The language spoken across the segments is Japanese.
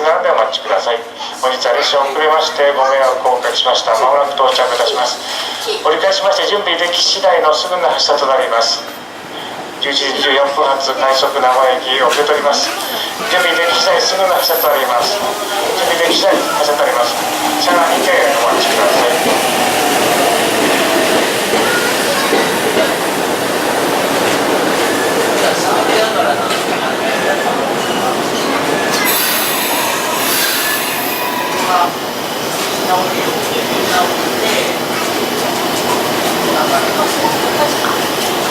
なんでお待ちください。本日は列車を遅れましてご迷惑をおかけしました。まもなく到着いたします。折り返しまして準備でき次第のすぐの発車となります。11時24分発快速名古屋行きを受け取ります。準備でき次第すぐの発車となります。準備でき次第発車となります。車内にてお待ちください。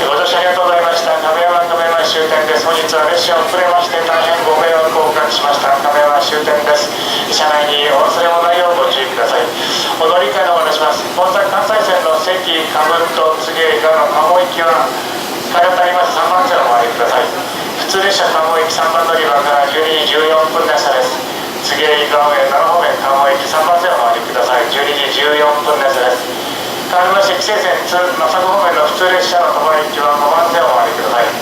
ご乗車ありがとうございました。亀山終点です。本日は列車遅れまして大変ご迷惑をおかけしました。亀山終点です。車内にお忘れ物ないようご注意ください。お乗り換えのお話します。本関西線の関かぶと柘植以下の鴨行きは変えたります3番線をお回りください。普通列車鴨行き3番乗り場から12時14分列車です。柘植以下上7方面鴨行き3番線をお回りください。12時14分列車です。変わりまして紀勢線津正方面の普通列車の鳥羽行きは5番線をお回りください。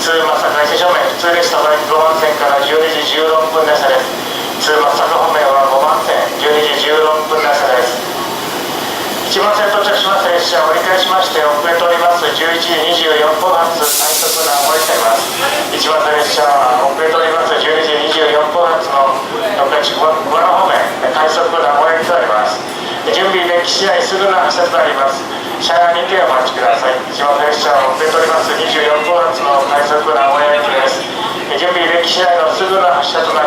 津正海勢正面普通列車鳥羽5番線から12時16分列車です。津正方面は5番線12時16分列車です。1番線到着しました列車を折り返しまして遅れております11時24分発快速名古屋になります。1番線列車は遅れております12時24分発の6日5番方面快速名古屋になります。準備でき次第すぐの発車となります。車内にてお待ちください。1番列車を遅れております24分発の快速名古屋駅です。準備でき次第のすぐの発車となります。